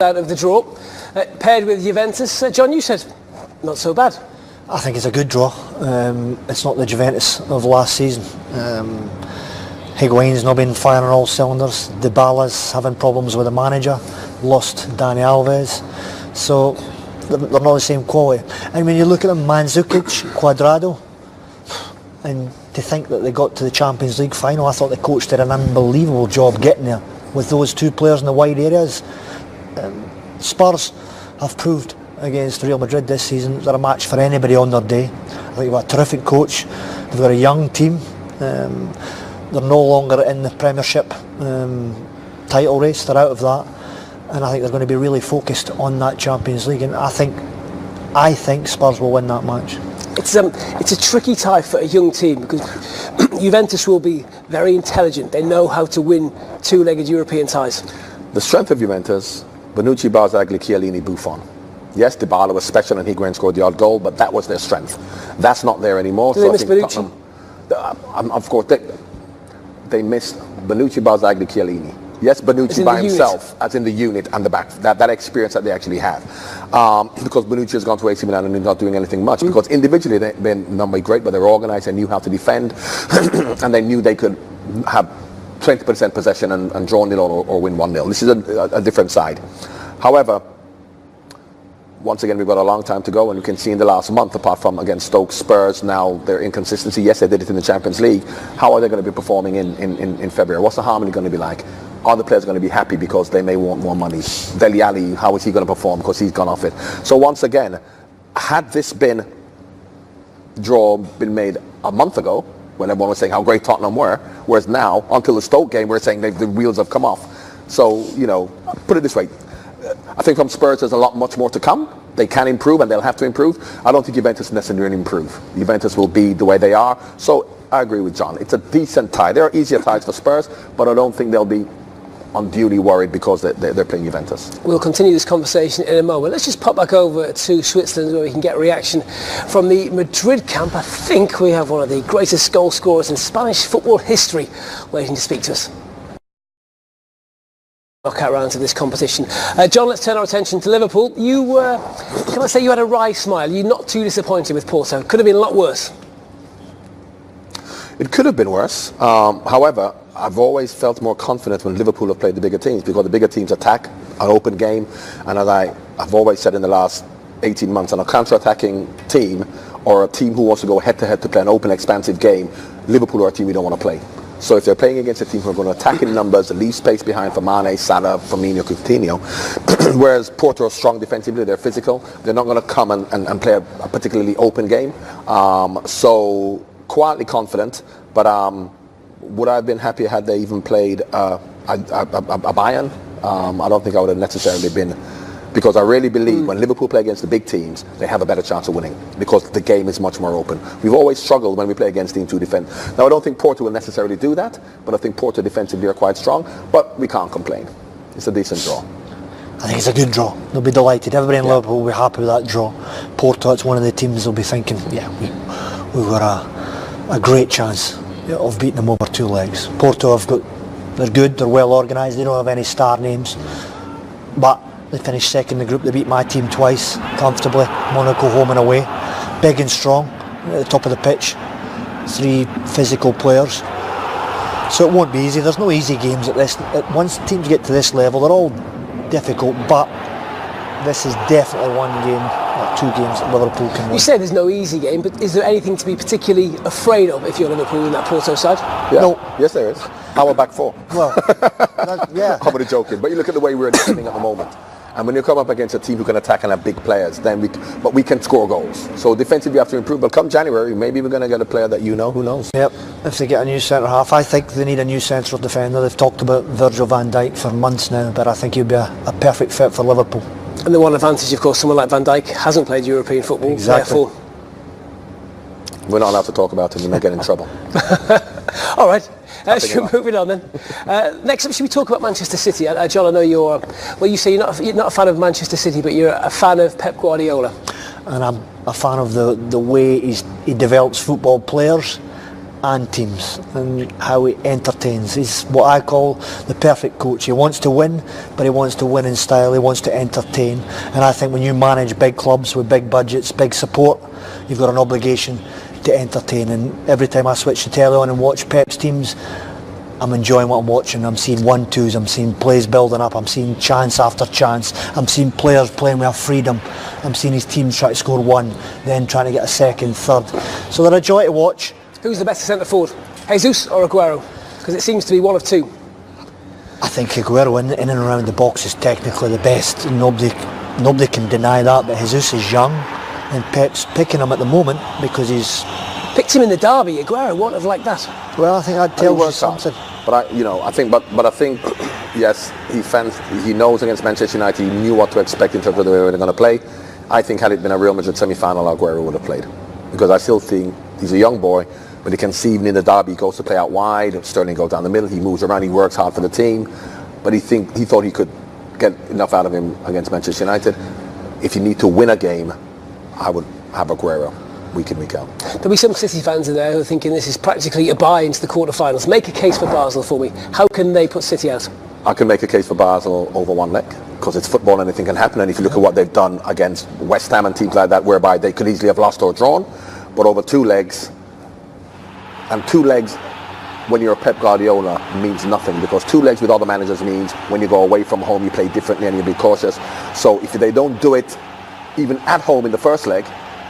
out of the draw, paired with Juventus. John, you said not so bad. I think it's a good draw. It's not the Juventus of last season. Higuain's not been firing on all cylinders. Dybala's having problems with the manager. Lost Dani Alves. So they're not the same quality. And when you look at them, Mandzukic, Cuadrado, and to think that they got to the Champions League final, I thought the coach did an unbelievable job getting there with those two players in the wide areas. Spurs have proved against Real Madrid this season they're a match for anybody on their day. I think they've got a terrific coach. They've got a young team. They're no longer in the Premiership title race. They're out of that, and I think they're going to be really focused on that Champions League. And I think Spurs will win that match. It's a tricky tie for a young team because Juventus will be very intelligent. They know how to win two-legged European ties. The strength of Juventus: Bonucci, Barzagli, Chiellini, Buffon. Yes, Dybala was special and Higuain scored the odd goal, but that was their strength. That's not there anymore. Do they miss Bonucci? Of course, they missed Bonucci, Barzagli, Chiellini. Yes, Bonucci by himself, as in the unit and the back, that experience that they actually have. Because Bonucci has gone to AC Milan and he's not doing anything much. Because individually they're not very great, but they're organised, they knew how to defend, and they knew they could have 20% possession and draw 0 or win 1-0. This is a different side. However, once again, we've got a long time to go, and you can see in the last month, apart from against Stoke, Spurs, now their inconsistency. Yes, they did it in the Champions League. How are they going to be performing in February? What's the harmony going to be like? Are the players going to be happy because they may want more money? Dele Alli, how is he going to perform because he's gone off it? So once again, had this draw been made a month ago, when everyone was saying how great Tottenham were, whereas now, until the Stoke game, we're saying the wheels have come off. So, put it this way. I think from Spurs there's much more to come. They can improve and they'll have to improve. I don't think Juventus necessarily improve. Juventus will be the way they are. So I agree with John. It's a decent tie. There are easier ties for Spurs, but I don't think they'll be unduly worried because they're playing Juventus. We'll continue this conversation in a moment. Let's just pop back over to Switzerland where we can get a reaction from the Madrid camp. I think we have one of the greatest goal scorers in Spanish football history waiting to speak to us. Knockout rounds of this competition. John, let's turn our attention to Liverpool. Can I say you had a wry smile? You're not too disappointed with Porto. Could have been a lot worse. It could have been worse. However, I've always felt more confident when Liverpool have played the bigger teams because the bigger teams attack an open game. And as I've always said in the last 18 months, on a counter-attacking team or a team who wants to go head-to-head to play an open, expansive game, Liverpool are a team we don't want to play. So if they're playing against a team who are going to attack in numbers, leave space behind for Mane, Salah, Firmino, Coutinho, whereas Porto are strong defensively, they're physical, they're not going to come and play a particularly open game. So quietly confident, but would I have been happier had they even played a Bayern? I don't think I would have necessarily been, because I really believe when Liverpool play against the big teams, they have a better chance of winning because the game is much more open. We've always struggled when we play against teams who defend. Now, I don't think Porto will necessarily do that, but I think Porto defensively are quite strong, but we can't complain. It's a decent draw. I think it's a good draw. They'll be delighted. Everybody in Liverpool will be happy with that draw. Porto, it's one of the teams they'll be thinking, yeah, we've got a great chance of beating them over two legs. Porto they're good, they're well organised, they don't have any star names, but they finished second in the group. They beat my team twice comfortably. Monaco home and away, big and strong at the top of the pitch. 3 physical players, so it won't be easy. There's no easy games at this. Once teams get to this level, they're all difficult, but this is definitely one game or 2 games that Liverpool can win. You say there's no easy game, but is there anything to be particularly afraid of if you're Liverpool in that Porto side? Yeah. No. Yes, there is. Our back 4. Well, yeah. I'm only joking, but you look at the way we're defending at the moment. And when you come up against a team who can attack and have big players, but we can score goals. So defensively we have to improve. But come January, maybe we're going to get a player that who knows. Yep, if they get a new centre-half. I think they need a new central defender. They've talked about Virgil van Dijk for months now, but I think he'll be a perfect fit for Liverpool. And the one advantage, of course, someone like Van Dijk hasn't played European football. Exactly. Therefore, we're not allowed to talk about him. We may get in trouble. All right. Moving on then. Next up, should we talk about Manchester City? John, I know you say you're not a fan of Manchester City, but you're a fan of Pep Guardiola. And I'm a fan of the way he develops football players and teams, and how he entertains. He's what I call the perfect coach. He wants to win, but he wants to win in style. He wants to entertain, and I think when you manage big clubs with big budgets, big support, you've got an obligation to entertain. And every time I switch the telly on and watch Pep's teams, I'm enjoying what I'm watching. I'm seeing 1-2s, I'm seeing plays building up, I'm seeing chance after chance, I'm seeing players playing with freedom, I'm seeing his teams try to score one, then trying to get a second, third. So they're a joy to watch. Who's the best centre forward, Jesus or Aguero? Because it seems to be one of two. I think Aguero in and around the box is technically the best. Nobody can deny that, but Jesus is young and Pep's picking him at the moment because he's... Picked him in the derby. Aguero won't have liked that. Well, I think that tells you something. But I think, yes, he knows against Manchester United, he knew what to expect in terms of the way they're going to play. I think had it been a Real Madrid semi-final, Aguero would have played, because I still think he's a young boy, but he can see even in the derby, he goes to play out wide. Sterling goes down the middle, he moves around, he works hard for the team, but he thought he could get enough out of him against Manchester United. If you need to win a game, I would have Aguero. Week in, week out. There'll be some City fans in there who are thinking this is practically a buy into the quarterfinals. Make a case for Basel for me. How can they put City out? I can make a case for Basel over one leg, because it's football, anything can happen. And if you look at what they've done against West Ham and teams like that, whereby they could easily have lost or drawn, but over 2 legs, and 2 legs when you're a Pep Guardiola means nothing, because 2 legs with other managers means when you go away from home you play differently and you be cautious. So if they don't do it even at home in the first leg,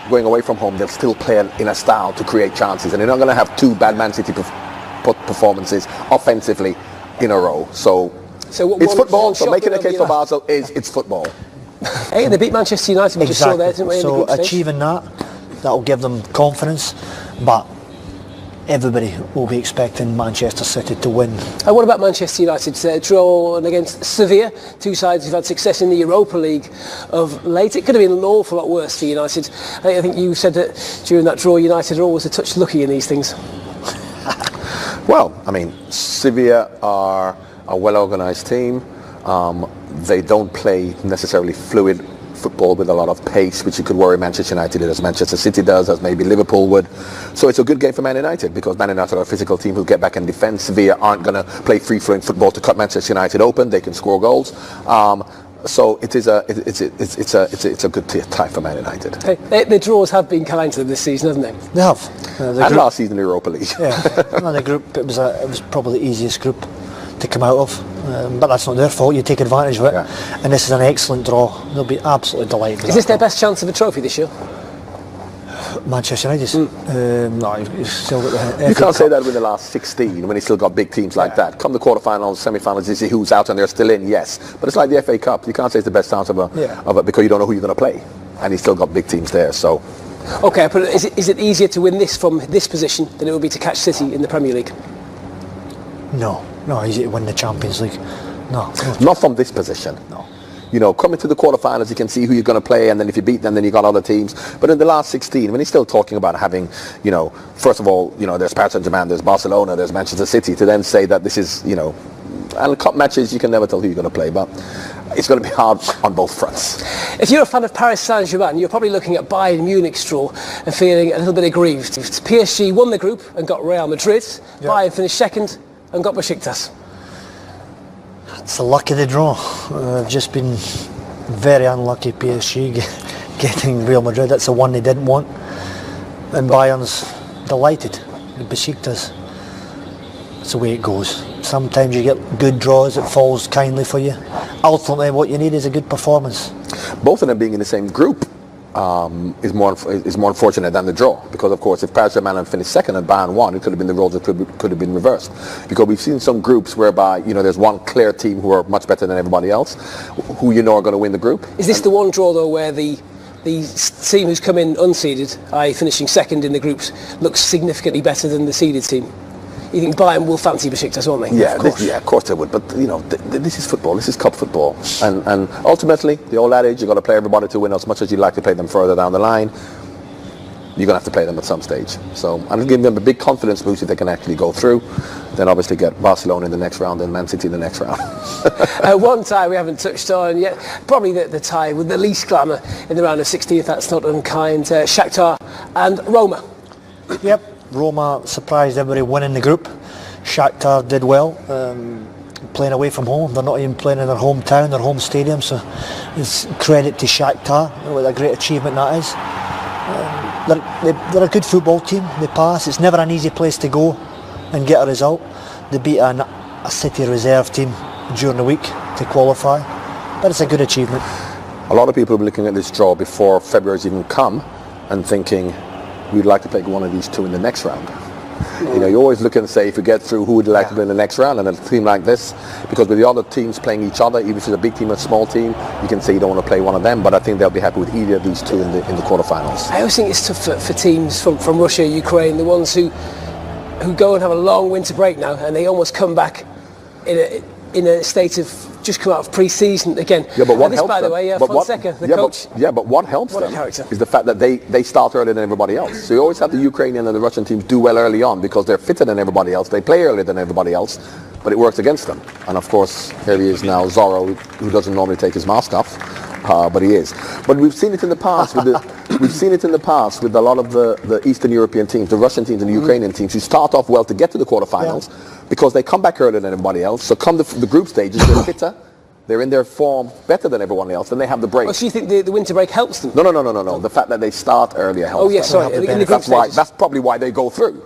going away from home, they'll still play in a style to create chances, and they're not going to have 2 bad Man City performances offensively in a row. So it's football. So making a case for Basel it's football. Hey, they beat Manchester United. We just saw there, didn't we? So achieving that'll give them confidence, but everybody will be expecting Manchester City to win. And what about Manchester United? Draw against Sevilla, 2 sides who've had success in the Europa League of late. It could have been an awful lot worse for United. I think you said that during that draw, United are always a touch lucky in these things. Well, I mean, Sevilla are a well-organised team. They don't play necessarily fluid football with a lot of pace, which you could worry Manchester United as Manchester City does, as maybe Liverpool would. So it's a good game for Man United, because Man United are a physical team who'll get back and defend. Sevilla aren't going to play free-flowing football to cut Manchester United open. They can score goals. So it's a good tie for Man United. Hey, the draws have been kind to them this season, haven't they? They have. And last season in the Europa League. Yeah, the group, it was probably the easiest group to come out of, but that's not their fault. You take advantage of it, and this is an excellent draw. They'll be absolutely delighted. Is this their best chance of a trophy this year? Manchester United. No, you've still got the. You can't say that with the last 16 when you still got big teams like that. Come the quarterfinals, semi-finals, you see who's out and they're still in. Yes, but it's like the FA Cup. You can't say it's the best chance of it because you don't know who you're going to play, and you still got big teams there. So. Okay, but is it easier to win this from this position than it would be to catch City in the Premier League? No, easy to win the Champions League. No. Not from this position. No. You know, coming to the quarterfinals, you can see who you're going to play, and then if you beat them, then you got other teams. But in the last 16, when he's still talking about having, first of all, there's Paris Saint-Germain, there's Barcelona, there's Manchester City, to then say that this is, and cup matches, you can never tell who you're going to play, but it's going to be hard on both fronts. If you're a fan of Paris Saint-Germain, you're probably looking at Bayern Munich's draw and feeling a little bit aggrieved. PSG won the group and got Real Madrid. Bayern finished second and got Besiktas. It's the luck of the draw. I've just been very unlucky, PSG getting Real Madrid. That's the one they didn't want. And Bayern's delighted. Besiktas. That's the way it goes. Sometimes you get good draws, it falls kindly for you. Ultimately, what you need is a good performance. Both of them being in the same group is more unfortunate than the draw, because of course if Paris Saint-Germain finished second and Bayern won, it could have been the roles that could have been reversed, because we've seen some groups whereby there's one clear team who are much better than everybody else, who are going to win the group. Is this the one draw though where the team who's come in unseeded, i.e. finishing second in the groups, looks significantly better than the seeded team? You think Bayern will fancy Besiktas, won't they? Yeah, of course they would. But this is football. This is cup football, and ultimately the old adage: you've got to play everybody to win. As much as you'd like to play them further down the line, you're going to have to play them at some stage. So I'm giving them a big confidence boost if they can actually go through. Then obviously get Barcelona in the next round and Man City in the next round. One tie we haven't touched on yet, probably the tie with the least glamour in the round of 16, if that's not unkind. Shakhtar and Roma. Yep. Roma surprised everybody winning the group. Shakhtar did well, playing away from home. They're not even playing in their hometown, their home stadium, so it's credit to Shakhtar. What a great achievement that is. They're a good football team. They pass. It's never an easy place to go and get a result. They beat a City reserve team during the week to qualify, but it's a good achievement. A lot of people will be looking at this draw before February's even come and thinking we'd like to play one of these two in the next round. You know, you always look and say, if you get through, who would you like to play in the next round? And a team like this, because with the other teams playing each other, even if it's a big team or a small team, you can say you don't want to play one of them, but I think they'll be happy with either of these two in the quarterfinals. I always think it's tough for teams from Russia, Ukraine, the ones who go and have a long winter break now, and they almost come back in a state of just come out of pre-season again. Yeah, but what this, helps by the them, way, Fonseca, the coach. But what helps them is the fact that they start earlier than everybody else. So you always have the Ukrainian and the Russian teams do well early on because they're fitter than everybody else. They play earlier than everybody else, but it works against them. And of course, here he is now, Zorro, who doesn't normally take his mask off, but he is. But we've seen it in the past with a lot of the Eastern European teams, the Russian teams and the Ukrainian teams, who start off well to get to the quarterfinals because they come back earlier than everybody else. So come the group stages, they're fitter. They're in their form better than everyone else, and they have the break. Oh, so you think the winter break helps them? No. The fact that they start earlier helps them. Oh, yes, sorry. In the group stages. That's probably why they go through,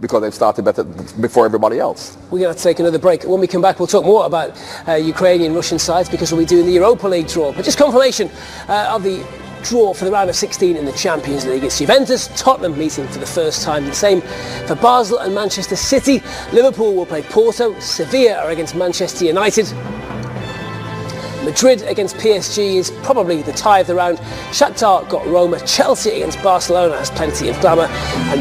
because they've started better before everybody else. We're going to have to take another break. When we come back, we'll talk more about Ukrainian, Russian sides, because we'll be doing the Europa League draw. But just confirmation of the draw for the round of 16 in the Champions League. It's Juventus, Tottenham meeting for the first time. The same for Basel and Manchester City. Liverpool will play Porto. Sevilla are against Manchester United. Madrid against PSG is probably the tie of the round. Shakhtar got Roma. Chelsea against Barcelona has plenty of glamour. And